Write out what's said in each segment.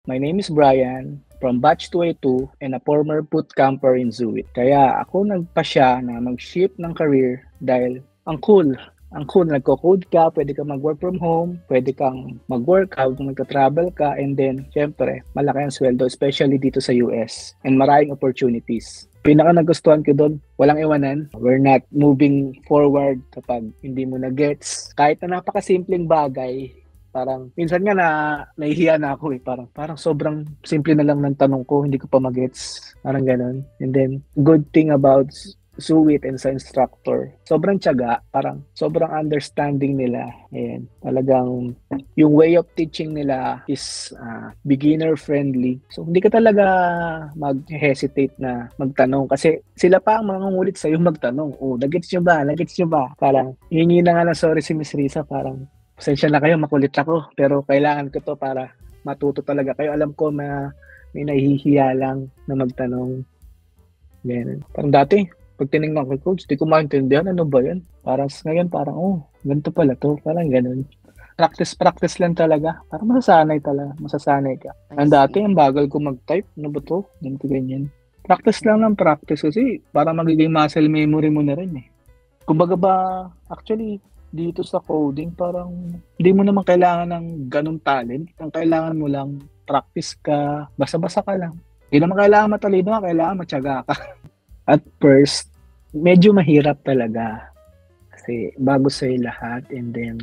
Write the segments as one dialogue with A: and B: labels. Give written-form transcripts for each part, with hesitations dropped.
A: My name is Brian from Batch 282 and a former boot camper in Zuit. Kaya ako nagpasya na mag-shift ng career dahil ang cool. Ang cool, nagko-code ka, pwede ka mag-work from home, pwede kang mag-workout, magka-travel ka, and then, syempre, malaki ang sweldo, especially dito sa US, and maraming opportunities. Pinaka nagustuhan ko doon, walang iwanan. We're not moving forward kapag hindi mo na-gets. Kahit na napakasimpleng bagay, parang, minsan nga nahihiya na ako parang sobrang simple na lang ng tanong ko, hindi ko pa mag-gets. Parang ganun. And then, good thing about Zuit and sa instructor, sobrang tiyaga, parang sobrang understanding nila. Ayan, talagang yung way of teaching nila is beginner friendly. So hindi ka talaga mag-hesitate na magtanong kasi sila pa ang mangungulit sa iyo magtanong. Oh, nagets nyo ba? Nagets nyo ba? Parang hihingi na nga ng sorry si Miss Risa, parang pasensya na kayo, makulit ako, pero kailangan ko to para matuto talaga kayo. Alam ko na may nahihiya lang na magtanong. Ganun. Parang dati pag tinignan ko, coach, di ko maintindihan, ano ba yan? Parang ngayon, parang, ganito pala to. Parang ganun. Practice lang talaga. Parang masasanay ka. Ang dati, ang bagal ko mag-type. Ano ba to? Ganito, ganyan. Practice lang ng practice kasi parang magiging muscle memory mo na rin eh. Kumbaga ba, actually, dito sa coding, parang hindi mo naman kailangan ng ganung talent. Ang kailangan mo lang, practice ka, basa-basa ka lang. Hindi naman kailangan matalino ka, kailangan matyaga ka. At first, medyo mahirap talaga kasi bago sa'yo lahat, and then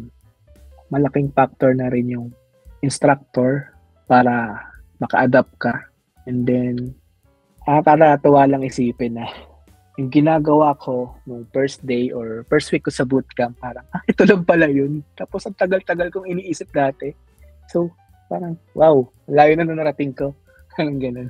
A: malaking factor na rin yung instructor para maka-adapt ka. And then nakakatawa lang isipin na yung ginagawa ko nung first day or first week ko sa bootcamp, parang ito lang pala yun. Tapos ang tagal-tagal kong iniisip dati. So parang wow, layo na narating ko. Parang ganun.